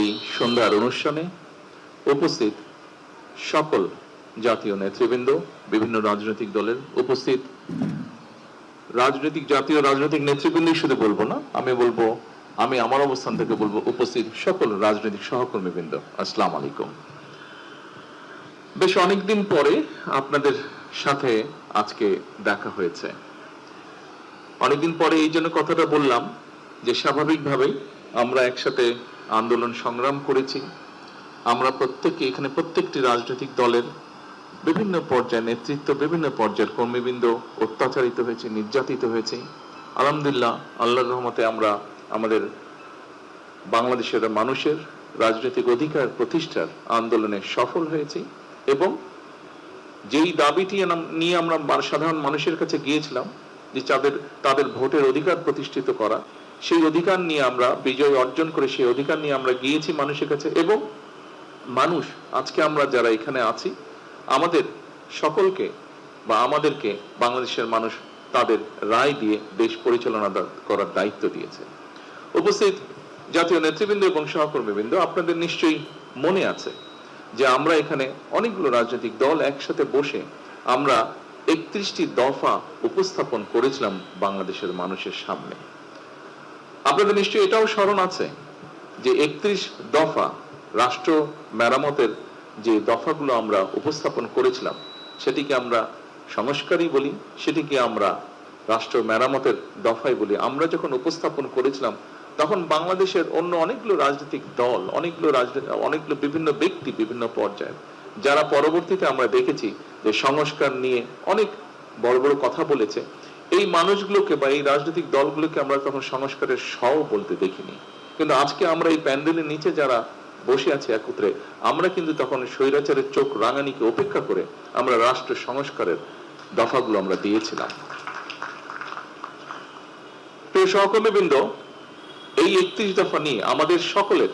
এই সন্ধ্যার অনুষ্ঠানে উপস্থিত সকল জাতীয় নেতৃবৃন্দ, বিভিন্ন রাজনৈতিক দলের উপস্থিত জাতীয় রাজনৈতিক নেতৃবৃন্দই শুধু বলবো না, আমি আমার অবস্থান থেকে বলবো উপস্থিত সকল রাজনৈতিক সহকর্মীবৃন্দ, আসসালামু আলাইকুম। বেশ অনেকদিন পরে আপনাদের সাথে আজকে দেখা হয়েছে। অনেকদিন পরে এই জন্য কথাটা বললাম যে স্বাভাবিকভাবেই আমরা একসাথে আন্দোলন সংগ্রাম করেছি। আমরা এখানে প্রত্যেকটি রাজনৈতিক দলের বিভিন্ন পর্যায়ের নেতৃত্ব, বিভিন্ন পর্যায়ের কর্মীবৃন্দ অত্যাচারিত হয়েছে, নির্যাতিত হয়েছে। আলহামদুলিল্লাহ, আল্লাহর রহমতে আমরা আমাদের বাংলাদেশের মানুষের রাজনৈতিক অধিকার প্রতিষ্ঠার আন্দোলনে সফল হয়েছি এবং যেই দাবিটি নিয়ে আমরা সাধারণ মানুষের কাছে গিয়েছিলাম যে তাদের ভোটের অধিকার প্রতিষ্ঠিত করা, সেই অধিকার নিয়ে আমরা বিজয় অর্জন করে সেই অধিকার নিয়ে আমরা গিয়েছি মানুষের কাছে। এবং মানুষ আজকে আমরা যারা এখানে আছি, আমাদের সকলকে বা আমাদেরকে বাংলাদেশের মানুষ তাদের রায় দিয়ে দেশ পরিচালনা করার দায়িত্ব দিয়েছে। উপস্থিত জাতীয় নেতৃবৃন্দ এবং সহকর্মীবৃন্দ, আপনাদের নিশ্চয়ই মনে আছে যে আমরা এখানে অনেকগুলো রাজনৈতিক দল একসাথে বসে আমরা 31টি দফা উপস্থাপন করেছিলাম বাংলাদেশের মানুষের সামনে। আপনাদের নিশ্চয়ই এটাও স্মরণ আছে যে 31 দফা রাষ্ট্র মেরামতের যে দফাগুলো আমরা উপস্থাপন করেছিলাম, সেটিকে আমরা সংস্কারই বলি, সেটিকে আমরা রাষ্ট্র মেরামতের দফাই বলি। আমরা যখন উপস্থাপন করেছিলাম তখন বাংলাদেশের অন্য অনেকগুলো রাজনৈতিক দল, অনেকগুলো বিভিন্ন ব্যক্তি, বিভিন্ন পর্যায়ে, যারা পরবর্তীতে আমরা দেখেছি যে সংস্কার নিয়ে অনেক বড় বড় কথা বলেছে, এই মানুষগুলোকে বা এই রাজনৈতিক দলগুলোকে আমরা তখন সংস্কারের সও বলতে দেখিনি। কিন্তু আজকে আমরা এই প্যান্ডেলের নিচে যারা বসে আছে একত্রে, আমরা কিন্তু তখন স্বৈরাচারের চোখ রাঙানিকে উপেক্ষা করে আমরা রাষ্ট্র সংস্কারের দফাগুলো আমরা দিয়েছিলাম। প্রিয় সহকর্মীবৃন্দ, এই 31 দফা নিয়ে আমাদের সকলের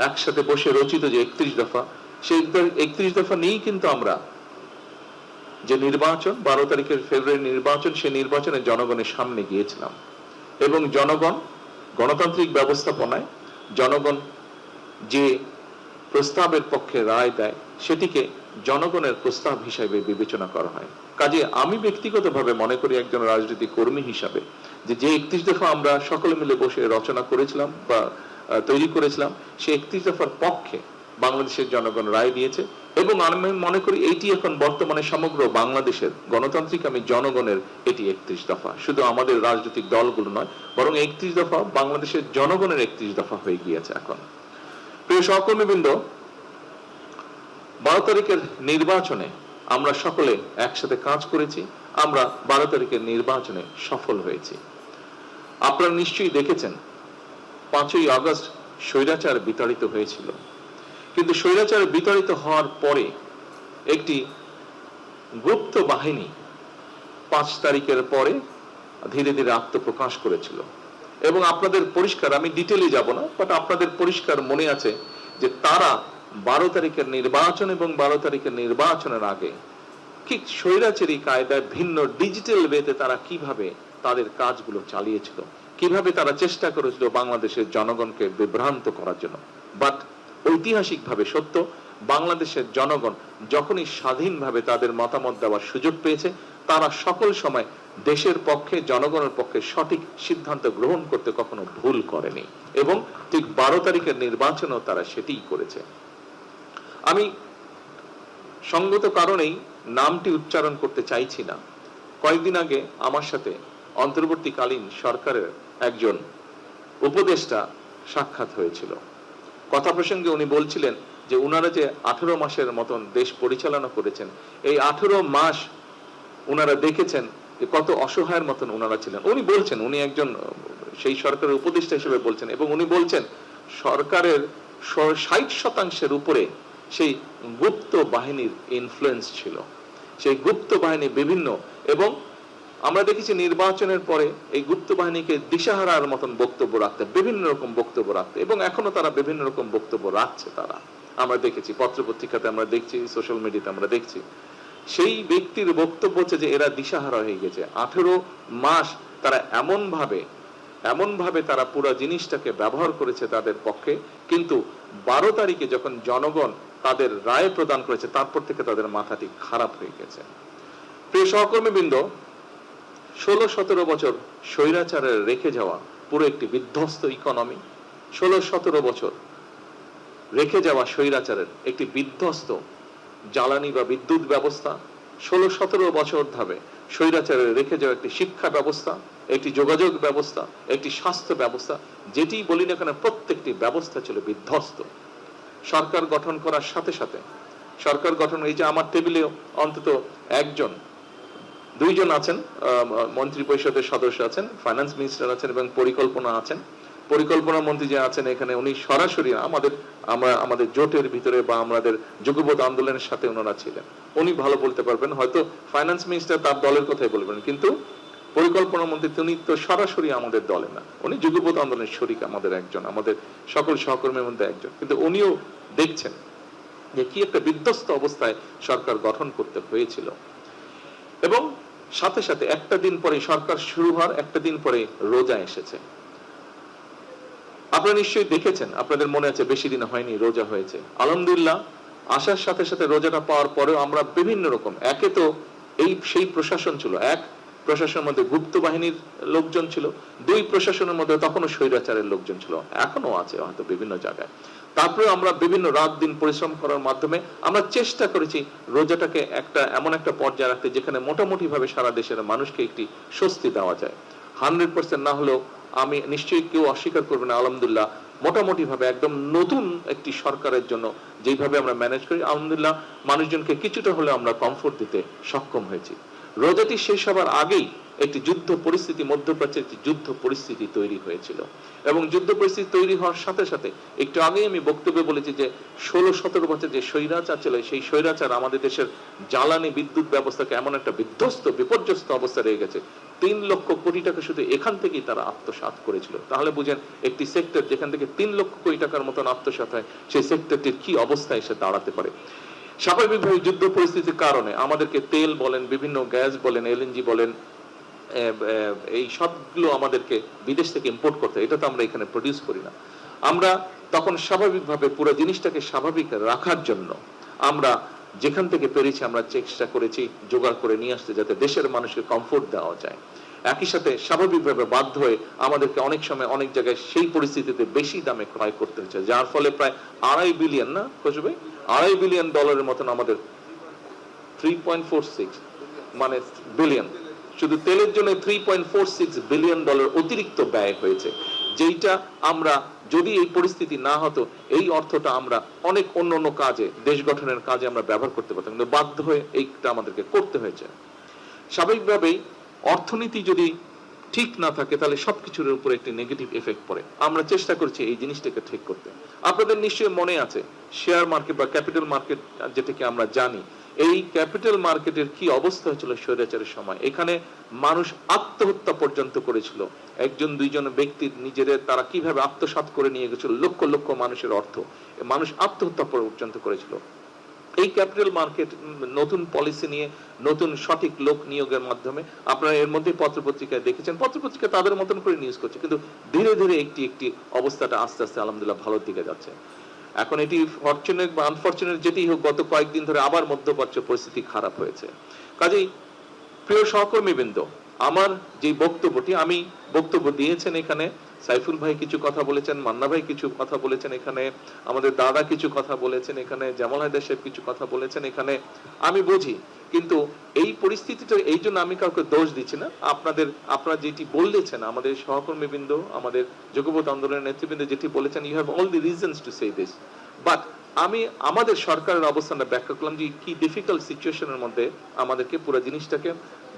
একসাথে বসে রচিত যে 31 দফা, সেই 31 দফা নিয়েই কিন্তু আমরা যে নির্বাচন 12 তারিখের ফেব্রুয়ারি নির্বাচন, সেই নির্বাচনে জনগণের সামনে গিয়েছিলাম এবং জনগণ গণতান্ত্রিক ব্যবস্থাপনায় জনগণ যে প্রস্তাবের পক্ষে রায় দেয় সেটিকে জনগণের প্রস্তাব হিসাবে বিবেচনা করা হয়। কাজে আমি ব্যক্তিগতভাবে মনে করি একজন রাজনৈতিক কর্মী হিসাবে যে 31 দফা আমরা সকলে মিলে বসে রচনা করেছিলাম বা তৈরি করেছিলাম, সেই 31 দফার পক্ষে বাংলাদেশের জনগণ রায় দিয়েছে এবং আমি মনে করি এইটি এখন বর্তমানে সমগ্র বাংলাদেশের গণতান্ত্রিক জনগণের এটি 31 দফা, শুধু আমাদের রাজনৈতিক দলগুলো নয়, বরং 31 দফা বাংলাদেশের জনগণের 31 দফা হয়ে গিয়েছে এখন। প্রিয় সহকর্মীবৃন্দ, 12 তারিখের নির্বাচনে আমরা সকলে একসাথে কাজ করেছি, আমরা 12 তারিখের নির্বাচনে সফল হয়েছি। আপনারা নিশ্চয়ই দেখেছেন 5ই আগস্ট স্বৈরাচার বিতাড়িত হয়েছিল, কিন্তু স্বৈরাচার বিতাড়িত হওয়ার পরে একটি গুপ্ত বাহিনী 5 তারিখের পরে ধীরে ধীরে আত্মপ্রকাশ করেছিল এবং আপনাদের পরিষ্কার, আমি ডিটেইলে যাব না, বাট আপনাদের পরিষ্কার মনে আছে যে তারা 12 তারিখের নির্বাচন এবং 12 তারিখের নির্বাচনের আগে ঠিক স্বৈরাচারী কায়দায় ভিন্ন ডিজিটাল ওয়েতে তারা কিভাবে তাদের কাজগুলো চালিয়েছিল, কিভাবে তারা চেষ্টা করেছিল বাংলাদেশের জনগণকে বিভ্রান্ত করার জন্য। বাট ঐতিহাসিকভাবে সত্য, বাংলাদেশের জনগণ যখনই স্বাধীনভাবে তাদের মতামত দেওয়ার সুযোগ পেয়েছে, তারা সকল সময় দেশের পক্ষে, জনগণের পক্ষে সঠিক সিদ্ধান্ত গ্রহণ করতে কখনো ভুল করেনি এবং ঠিক 12 তারিখের নির্বাচনেও তারা সেটিই করেছে। আমি সঙ্গত কারণেই নামটি উচ্চারণ করতে চাইছি না। কয়েকদিন আগে আমার সাথে অন্তর্বর্তীকালীন সরকারের একজন উপদেষ্টা সাক্ষাৎ হয়েছিল। কথা প্রসঙ্গে উনি বলছিলেন যে উনারা যে 18 মাসের মতন দেশ পরিচালনা করেছেন, এই 18 মাস উনারা দেখেছেন যে কত অসহায়ের মতন উনারা ছিলেন। উনি বলছেন, উনি একজন সেই সরকারের উপদেষ্টা হিসেবে বলছেন এবং উনি বলছেন সরকারের 60% উপরে সেই গুপ্ত বাহিনীর ইনফ্লুয়েন্স ছিল। সেই গুপ্ত বাহিনী বিভিন্ন, এবং আমরা দেখেছি নির্বাচনের পরে এই গুপ্ত বাহিনীকে দিশাহারার মতন বক্তব্য রাখতে, বিভিন্ন রকম বক্তব্য রাখতে, এবং এখনো তারা বিভিন্ন রকম বক্তব্য রাখছে। তারা আমরা দেখেছি পত্রপত্রিকাতে, আমরা দেখছি সোশ্যাল মিডিয়াতে, আমরা দেখছি সেই ব্যক্তির বক্তব্য হচ্ছে যে এরা দিশাহারা হয়ে গেছে। 18 মাস তারা এমন ভাবে এমন ভাবে তারা পুরো জিনিসটাকে ব্যবহার করেছে তাদের পক্ষে, কিন্তু 12 তারিখে যখন জনগণ তাদের রায় প্রদান করেছে তারপর থেকে তাদের মাথাটি খারাপ হয়ে গেছে। প্রিয় সহকর্মীবৃন্দ, 16-17 বছর স্বৈরাচারের রেখে যাওয়া পুরো একটি বিধ্বস্ত ইকোনমি, 16-17 বছর রেখে যাওয়া স্বৈরাচারের একটি বিধ্বস্ত জ্বালানি বা বিদ্যুৎ ব্যবস্থা, 16-17 বছর ধরে স্বৈরাচারের রেখে যাওয়া একটি শিক্ষা ব্যবস্থা, একটি যোগাযোগ ব্যবস্থা, একটি স্বাস্থ্য ব্যবস্থা, যেটি বলি না কেন প্রত্যেকটি ব্যবস্থা ছিল বিধ্বস্ত। সরকার গঠন করার সাথে সাথে সরকার গঠন, এই যে আমার টেবিলে অন্তত একজন, দুইজন আছেন মন্ত্রী পরিষদের সদস্য আছেন, ফাইন্যান্স মিনিস্টার আছেন এবং পরিকল্পনা আছেন। পরিকল্পনা মন্ত্রী যে আছেন এখানে, উনি সরাসরি আমাদের জোটের ভিতরে বা আমাদের যুগপৎ আন্দোলনের সাথে ওনারা ছিলেন, উনি ভালো বলতে পারবেন। হয়তো ফাইন্যান্স মিনিস্টার তার দলের কথাই বলবেন, কিন্তু পরিকল্পনা মন্ত্রী তিনি তো সরাসরি আমাদের দলে না, উনি যুগপৎ আন্দোলনের শরিক, আমাদের একজন, আমাদের সকল সহকর্মীর মধ্যে একজন, কিন্তু উনিও দেখছেন যে কি একটা বিধ্বস্ত অবস্থায় সরকার গঠন করতে হয়েছিল। এবং সাথে সাথে একটা দিন পরে সরকার শুরু হওয়ার একটা দিন পরে রোজা এসেছে। আপনারা নিশ্চয়ই দেখেছেন, আপনাদের মনে আছে বেশি দিন হয়নি রোজা হয়েছে। আলহামদুলিল্লাহ, আসার সাথে সাথে রোজাটা পাওয়ার পরেও আমরা বিভিন্ন রকম, একে তো সেই প্রশাসন ছিল, এক প্রশাসনের মধ্যে গুপ্ত বাহিনীর লোকজন ছিল, দুই প্রশাসনের মধ্যে তখনও স্বৈরাচারের লোকজন ছিল, এখনো আছে হয়তো বিভিন্ন জায়গায়। তারপরে আমরা বিভিন্ন রাত দিন পরিশ্রম করার মাধ্যমে আমরা চেষ্টা করেছি রোজাটাকে এমন একটা পর্যায়ে রাখতে যেখানে মোটামুটি ভাবে সারা দেশের মানুষকে একটি স্বস্তি দেওয়া যায়। 100% না হলেও আমি নিশ্চয়ই কেউ অস্বীকার করবে না, আলহামদুলিল্লাহ মোটামুটি ভাবে একদম নতুন একটি সরকারের জন্য যেভাবে আমরা ম্যানেজ করি, আলহামদুলিল্লাহ মানুষজনকে কিছুটা হলে আমরা কমফোর্ট দিতে সক্ষম হয়েছি। রোজাটি শেষ হবার আগেই একটি যুদ্ধ পরিস্থিতি, মধ্যপ্রাচ্যে একটি যুদ্ধ পরিস্থিতি তৈরি হয়েছিল, এবং যুদ্ধ পরিস্থিতি তৈরি হওয়ার সাথে সাথে একটু আগেই আমি বক্তব্যে বলেছি যে 16-17 বছর যে স্বৈরাচার ছিল, সেই স্বৈরাচার আমাদের দেশের জ্বালানি বিদ্যুৎ ব্যবস্থাকে এমন একটা বিধ্বস্ত বিপর্যস্ত অবস্থা রয়ে গেছে, 3 লক্ষ কোটি টাকা শুধু এখান থেকেই তারা আত্মসাৎ করেছিল। তাহলে বুঝেন একটি সেক্টর যেখান থেকে 3 লক্ষ কোটি টাকার মতন আত্মসাৎ হয়, সেই সেক্টরটির কি অবস্থায় এসে দাঁড়াতে পারে। স্বাভাবিকভাবে যুদ্ধ পরিস্থিতির কারণে আমাদেরকে তেল বলেন, বিভিন্ন গ্যাস বলেন, এলএনজি বলেন, এই সবগুলো আমাদেরকে বিদেশ থেকে ইম্পোর্ট করতে হয়, এটা তো আমরা এখানে প্রডিউস করি না। আমরা তখন স্বাভাবিকভাবে পুরো জিনিসটাকে স্বাভাবিক রাখার জন্য আমরা যেখান থেকে পেরেছি আমরা চেষ্টা করেছি জোগাড় করে নিয়ে আসতে, যাতে দেশের মানুষকে কমফোর্ট দেওয়া যায়। একই সাথে স্বাভাবিকভাবে বাধ্য হয়ে আমাদেরকে অনেক সময় অনেক জায়গায় সেই পরিস্থিতিতে বেশি দামে ক্রয় করতে হচ্ছে, যার ফলে প্রায় 2.5 বিলিয়ন, না খুঁজবে, $2.5 বিলিয়ন মতন আমাদের 3.46 মানে বিলিয়ন, শুধু তেলের জন্য $3.46 বিলিয়ন অতিরিক্ত ব্যয় হয়েছে, যেটা আমরা যদি এই পরিস্থিতি না হতো এই অর্থটা আমরা অনেক অন্য কাজে, দেশ গঠনের কাজে আমরা ব্যবহার করতে পারতাম, কিন্তু বাধ্য হয়ে এইটা আমাদেরকে করতে হয়েছে। স্বাভাবিকভাবেই অর্থনীতি যদি ঠিক না থাকে তাহলে সবকিছুর উপর একটি নেগেটিভ এফেক্ট পড়ে। আমরা চেষ্টা করছি এই জিনিসটাকে ঠিক করতে। আপনাদের নিশ্চয়ই মনে আছে শেয়ার মার্কেট বা ক্যাপিটাল মার্কেট যেটাকে আমরা জানি, এই ক্যাপিটাল মার্কেটের কি অবস্থা হয়েছিল স্বৈরাচারের সময়। এখানে মানুষ আত্মহত্যা পর্যন্ত করেছিল, একজন দুইজন ব্যক্তির নিজেদের তারা কিভাবে আত্মসাৎ করে নিয়ে গেছিল লক্ষ লক্ষ মানুষের অর্থ, মানুষ আত্মহত্যা পর্যন্ত করেছিল। এই ক্যাপিটাল মার্কেট নতুন পলিসি নিয়ে নতুন সঠিক লোক নিয়োগের মাধ্যমে আপনারা এর মধ্যে পত্রপত্রিকায় দেখেছেন, পত্রপত্রিকা তাদের মতন করে নিউজ করছে, কিন্তু ধীরে ধীরে একটি অবস্থাটা আস্তে আস্তে আলহামদুলিল্লাহ ভালোর দিকে যাচ্ছে। এখন এটি ফরচুনেট বা আনফরচুনেট যেটি হোক, গত কয়েকদিন ধরে আবার মধ্যপ্রাচ্য পরিস্থিতি খারাপ হয়েছে। কাজেই প্রিয় সহকর্মীবৃন্দ, আমার যে বক্তব্যটি আমি বক্তব্য দিয়েছেন এখানে, সাইফুল ভাই কিছু কথা বলেছেন, মান্না ভাই কিছু কথা বলেছেন এখানে, আমাদের দাদা কিছু কথা বলেছেন এখানে, জামাল হায়দার সাহেব কিছু কথা বলেছেন এখানে, আমি বুঝি। কিন্তু এই পরিস্থিতিটা, এই জন্য আমি কাউকে দোষ দিচ্ছি না, আপনারা যেটি বলেছেন, আমাদের সহকর্মীবৃন্দ, আমাদের যুগপৎ আন্দোলনের নেতৃবৃন্দ যেটি বলেছেন, you have all the reasons to say this, but আমি আমাদের সরকারের অবস্থানটা ব্যাখ্যা করলাম যে কি ডিফিকাল্ট সিচুয়েশনের মধ্যে আমাদেরকে পুরো জিনিসটাকে,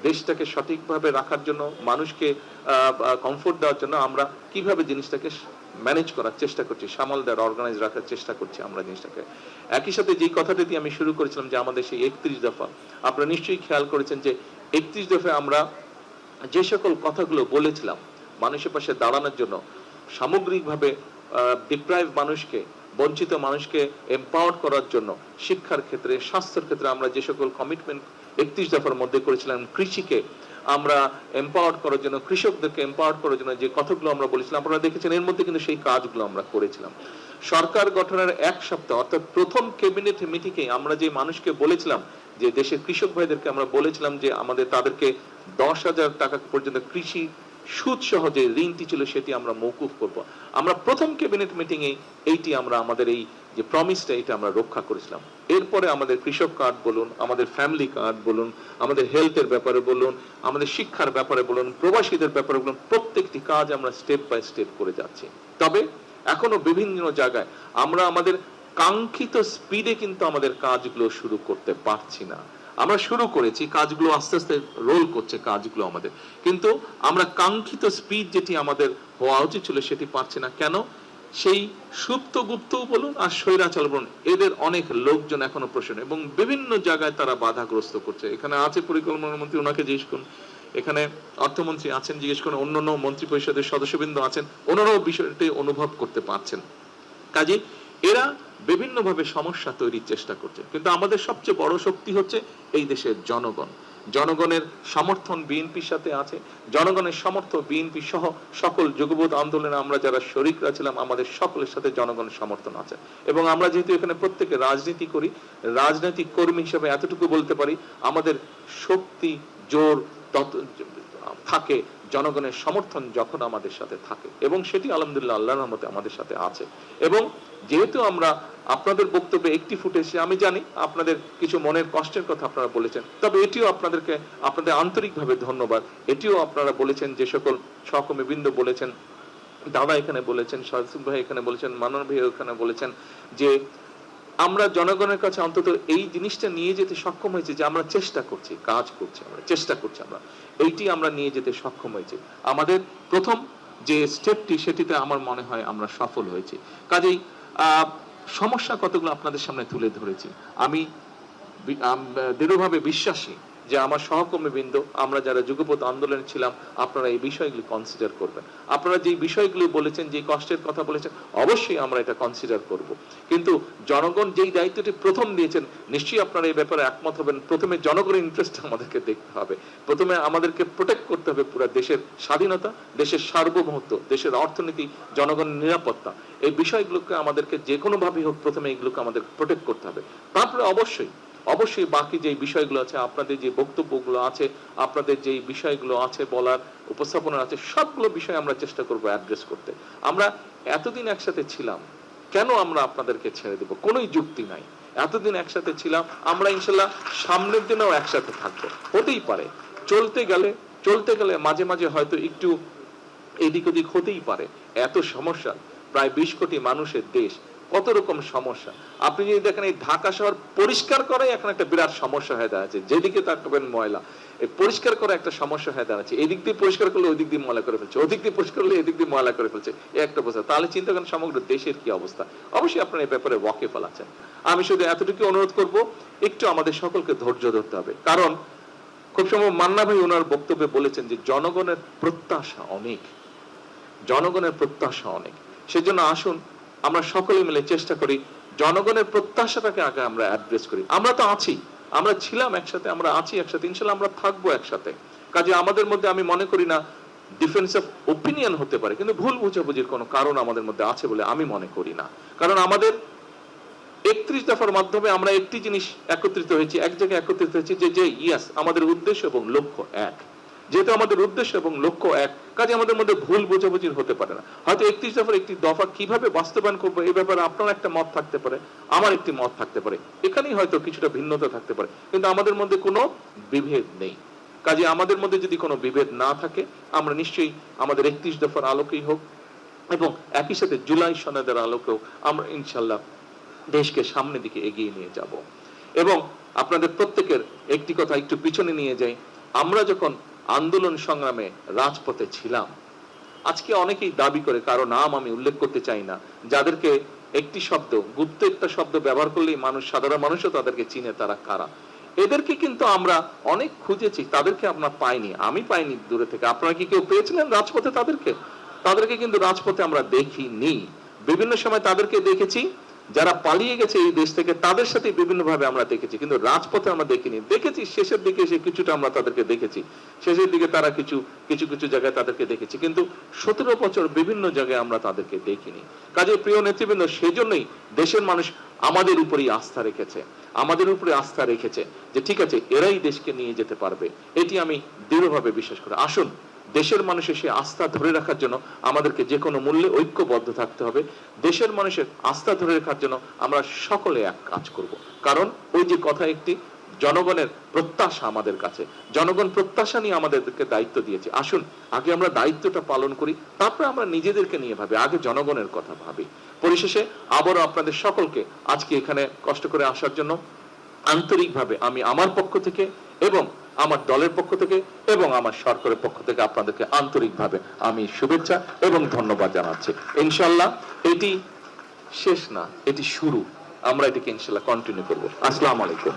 দেশটাকে সঠিকভাবে রাখার জন্য, মানুষকে কমফোর্ট দেওয়ার জন্য আমরা কিভাবে জিনিসটাকে ম্যানেজ করার চেষ্টা করছি, সামাল দেওয়ার, অর্গানাইজ রাখার চেষ্টা করছি আমরা জিনিসটাকে। একই সাথে যে কথাটা দিয়ে আমি শুরু করেছিলাম যে আমাদের সেই 31 দফা, আপনারা নিশ্চয়ই খেয়াল করেছেন যে 31 দফায় আমরা যে সকল কথাগুলো বলেছিলাম মানুষের পাশে দাঁড়ানোর জন্য, সামগ্রিকভাবে ডিপ্রাইভ মানুষকে, বঞ্চিত মানুষকে এম্পাওয়ার করার জন্য, শিক্ষার ক্ষেত্রে, স্বাস্থ্যের ক্ষেত্রে আমরা যে সকল কমিটমেন্ট 31 দফার মধ্যে করেছিলাম, কৃষিকে আমরা এম্পাওয়ার্ড করার জন্য, কৃষকদেরকে এম্পাওয়ার্ড করার জন্য যে কথাগুলো আমরা বলেছিলাম, আপনারা দেখেছেন এর মধ্যে কিন্তু সেই কাজগুলো আমরা করেছিলাম। সরকার গঠনের এক সপ্তাহ অর্থাৎ প্রথম ক্যাবিনেট মিটিংয়ে আমরা যে মানুষকে বলেছিলাম যে দেশের কৃষক ভাইদেরকে আমরা বলেছিলাম যে আমাদের তাদেরকে 10,000 টাকা পর্যন্ত কৃষি সুদ সহ যে ঋণটি ছিল সেটি আমরা মওকুফ করব। আমরা প্রথম ক্যাবিনেট মিটিং এ এইটি আমরা আমাদের এই যে প্রমিসটা এটা আমরা রক্ষা করেছিলাম। এরপরে আমাদের কৃষক কার্ড বলুন, আমাদের ফ্যামিলি কার্ড বলুন, আমাদের হেলথের ব্যাপারে বলুন, আমাদের শিক্ষার ব্যাপারে বলুন, প্রবাসীদের ব্যাপারে বলুন, প্রত্যেকটি কাজ আমরা স্টেপ বাই স্টেপ করে যাচ্ছি। তবে এখনো বিভিন্ন জায়গায় আমরা আমাদের কাঙ্ক্ষিত স্পিডে কিন্তু আমাদের কাজগুলো শুরু করতে পারছি না। আমরা শুরু করেছি, কাজগুলো আস্তে আস্তে রোল করছে কাজগুলো আমাদের, কিন্তু আমরা কাঙ্ক্ষিত স্পিড যেটি আমাদের হওয়া উচিত ছিল সেটি পাচ্ছি না। কেন? সেই সুপ্ত গুপ্ত বলুন আর স্বৈরাচার বলুন, এদের অনেক লোকজন এখনো প্রশ্ন এবং বিভিন্ন জায়গায় তারা বাধাগ্রস্ত করছে। এখানে আছে পরিকল্পনা মন্ত্রী, ওনাকে জিজ্ঞেস করুন, এখানে অর্থমন্ত্রী আছেন, জিজ্ঞেস করুন, অন্যান্য মন্ত্রী পরিষদের সদস্যবৃন্দ আছেন, ওনারাও বিষয়টি অনুভব করতে পারছেন। কাজে এরা বিভিন্ন ভাবে সমস্যা তৈরির চেষ্টা করছে, কিন্তু আমাদের সবচেয়ে বড় শক্তি হচ্ছে এই দেশের জনগণ। জনগণের সমর্থন বিএনপির সাথে আছে, জনগণের সমর্থন বিএনপি সহ সকল যুগপৎ আন্দোলনে আমরা যারা শরিকরা ছিলাম আমাদের সকলের সাথে জনগণের সমর্থন আছে। এবং আমরা যেহেতু এখানে প্রত্যেকে রাজনীতি করি, রাজনৈতিক কর্মী হিসেবে এতটুকু বলতে পারি আমাদের শক্তি জোর থাকে জনগণের সমর্থন যখন আমাদের সাথে থাকে, এবং সেটি আলহামদুলিল্লাহ আল্লাহর রহমতে আমাদের সাথে আছে। এবং যেহেতু আমরা আপনাদের বক্তব্যে একটি ফুটেছে, আমি জানি আপনাদের কিছু মনের কষ্টের কথা আপনারা বলেছেন, তবে এটিও আপনাদেরকে আপনাদের আন্তরিকভাবে ধন্যবাদ। এটিও আপনারা বলেছেন, যে সকল সহকর্মীবৃন্দ বলেছেন, দাদা এখানে বলেছেন, শাহসুখ ভাই এখানে বলেছেন, মানন ভাই এখানে বলেছেন, যে আমরা জনগণের কাছে অন্তত এই জিনিসটা নিয়ে যেতে সক্ষম হয়েছে যে আমরা চেষ্টা করছি, কাজ করছি, আমরা চেষ্টা করছি, আমরা এইটি আমরা নিয়ে যেতে সক্ষম হয়েছি। আমাদের প্রথম যে স্টেপটি সেটিতে আমার মনে হয় আমরা সফল হয়েছি। কাজেই সমস্যা কতগুলো আপনাদের সামনে তুলে ধরেছি। আমি দৃঢ়ভাবে বিশ্বাসী যে আমার সহকর্মীবৃন্দ, আমরা যারা যুগপৎ আন্দোলনে ছিলাম, আপনারা এই বিষয়গুলি কনসিডার করবেন। আপনারা যে বিষয়গুলি বলেছেন, যে কষ্টের কথা বলেছেন, অবশ্যই আমরা এটা কনসিডার করব। কিন্তু জনগণ যেই দায়িত্বটি প্রথম দিয়েছেন, নিশ্চয়ই আপনারা এই ব্যাপারে একমত হবেন। প্রথমে জনগণের ইন্টারেস্ট আমাদেরকে দেখতে হবে, প্রথমে আমাদেরকে প্রোটেক্ট করতে হবে পুরো দেশের স্বাধীনতা, দেশের সার্বভৌমত্ব, দেশের অর্থনীতি, জনগণের নিরাপত্তা, এই বিষয়গুলোকে আমাদেরকে যে কোনো ভাবে হোক প্রথমে এগুলোকে আমাদের প্রোটেক্ট করতে হবে। তারপরে অবশ্যই অবশ্যই বাকি যে বিষয়গুলো আছে, আপনাদের যে বক্তব্যগুলো আছে, আপনাদের যে বিষয়গুলো আছে বলার, উপস্থাপনা আছে, সবগুলো বিষয় আমরা চেষ্টা করব অ্যাড্রেস করতে। আমরা এতদিন একসাথে ছিলাম, কেন আমরা আপনাদেরকে ছেড়ে দেব? কোনোই যুক্তি নাই। এতদিন একসাথে ছিলাম, আমরা ইনশাল্লাহ সামনের দিনেও একসাথে থাকবো। হতেই পারে চলতে গেলে মাঝে মাঝে হয়তো একটু এদিক ওদিক হতেই পারে। এত সমস্যা, প্রায় 20 কোটি মানুষের দেশ, কত রকম সমস্যা। আপনি যদি দেখেন এই ঢাকা শহর পরিষ্কার করাই এখন একটা বিরাট সমস্যা হয়ে দাঁড়াচ্ছে। যেদিকে তাকাবেন ময়লা, এই পরিষ্কার করা একটা সমস্যা হয়ে দাঁড়াচ্ছে। এদিক দিয়ে পরিষ্কার করলে ওই দিক দিয়ে ময়লা করে ফেলছে, ওদিক দিয়ে পরিষ্কার করলে এদিক দিয়ে ময়লা করে ফেলছে, এই একটা অবস্থা। তাহলে চিন্তা করেন সমগ্র দেশের কি অবস্থা। অবশ্যই আপনারা এই ব্যাপারে ওয়াকিফ আছেন। আমি শুধু এতটুকু অনুরোধ করব, একটু আমাদের সকলকে ধৈর্য ধরতে হবে। কারণ খুব সময় মান্না ভাই ওনার বক্তব্যে বলেছেন যে জনগণের প্রত্যাশা অনেক, জনগণের প্রত্যাশা অনেক। সেজন্য আসুন আমরা সকলে মিলে চেষ্টা করি জনগণের প্রত্যাশাটাকে আগে আমরা অ্যাড্রেস করি। আমরা তো আছি, আমরা ছিলাম একসাথে, আমরা আছি একসাথে, ইনশাল্লাহ আমরা থাকবো একসাথে। কাজে আমাদের মধ্যে আমি মনে করি না ডিফারেন্স অফ ওপিনিয়ন হতে পারে, কিন্তু ভুল বুঝাবুঝির কোনো কারণ আমাদের মধ্যে আছে বলে আমি মনে করি না। কারণ আমাদের 31 দফার মাধ্যমে আমরা একটি জিনিস একত্রিত হয়েছি, এক জায়গায় একত্রিত হয়েছি যে ইয়াস আমাদের উদ্দেশ্য এবং লক্ষ্য এক। যেহেতু আমাদের উদ্দেশ্য এবং লক্ষ্য এক, কাজে আমাদের মধ্যে ভুল বোঝাবুঝির হতে পারে না। হয়তো 31 দফার একটি দফা কিভাবে বাস্তবায়ন করবো এই ব্যাপারে আপনার একটা মত থাকতে পারে, আমার একটি মত থাকতে পারে, এখানেই হয়তো কিছুটা ভিন্নতা থাকতে পারে, কিন্তু আমাদের মধ্যে কোনো বিভেদ নেই। কাজে আমাদের মধ্যে যদি কোনো বিভেদ না থাকে, আমরা নিশ্চয়ই আমাদের 31 দফার আলোকেই হোক এবং একই সাথে জুলাই সনদের আলোকেও আমরা ইনশাল্লাহ দেশকে সামনের দিকে এগিয়ে নিয়ে যাব। এবং আপনাদের প্রত্যেকের একটি কথা একটু পিছনে নিয়ে যাই, আমরা যখন আন্দোলন সংগ্রামে রাজপথে ছিলাম, আজকে অনেকেই দাবি করে, কারো নাম আমি উল্লেখ করতে চাই না, যাদেরকে একটি শব্দ, গুপ্ত একটা শব্দ ব্যবহার করলেই মানুষ, সাধারণ মানুষও তাদেরকে চিনে, তারা কারা। এদেরকে কিন্তু আমরা অনেক খুঁজেছি, তাদেরকে আমরা পাইনি, আমি পাইনি দূরে থেকে। আপনারা কি কেউ পেয়েছিলেন রাজপথে? তাদেরকে কিন্তু রাজপথে আমরা দেখিনি। বিভিন্ন সময় তাদেরকে দেখেছি যারা পালিয়ে গেছে এই দেশ থেকে তাদের সাথে বিভিন্ন ভাবে আমরা দেখেছি, কিন্তু রাজপথে আমরা দেখিনি। দেখেছি শেষের দিকে এসে কিছুটা আমরা তাদেরকে দেখেছি, শেষের দিকে তারা কিছু কিছু কিছু জায়গায় তাদেরকে দেখেছি, কিন্তু 17 বছর বিভিন্ন জায়গায় আমরা তাদেরকে দেখিনি। কাজে প্রিয় নেতৃবৃন্দ, সেই জন্যই দেশের মানুষ আমাদের উপরেই আস্থা রেখেছে, আমাদের উপরে আস্থা রেখেছে যে ঠিক আছে এরাই দেশকে নিয়ে যেতে পারবে। এটি আমি দৃঢ়ভাবে বিশ্বাস করি। আসুন দেশের মানুষের সেই আস্থা ধরে রাখার জন্য আমাদেরকে যে কোনো মূল্যে ঐক্যবদ্ধ থাকতে হবে। দেশের মানুষের আস্থা ধরে রাখার জন্য আমরা সকলে এক কাজ করব। কারণ ওই যে কথা একটি, জনগণের প্রত্যাশা আমাদের কাছে, জনগণ প্রত্যাশা নিয়ে আমাদেরকে দায়িত্ব দিয়েছে। আসুন আগে আমরা দায়িত্বটা পালন করি, তারপরে আমরা নিজেদেরকে নিয়ে ভাবি, আগে জনগণের কথা ভাবি। পরিশেষে আবারও আপনাদের সকলকে আজকে এখানে কষ্ট করে আসার জন্য আন্তরিকভাবে আমি আমার পক্ষ থেকে এবং আমার দলের পক্ষ থেকে এবং আমার সরকারের পক্ষ থেকে আপনাদেরকে আন্তরিকভাবে আমি শুভেচ্ছা এবং ধন্যবাদ জানাচ্ছি। ইনশাআল্লাহ এটি শেষ না, এটি শুরু। আমরা এটিকে ইনশাআল্লাহ কন্টিনিউ করব। আসসালামু আলাইকুম।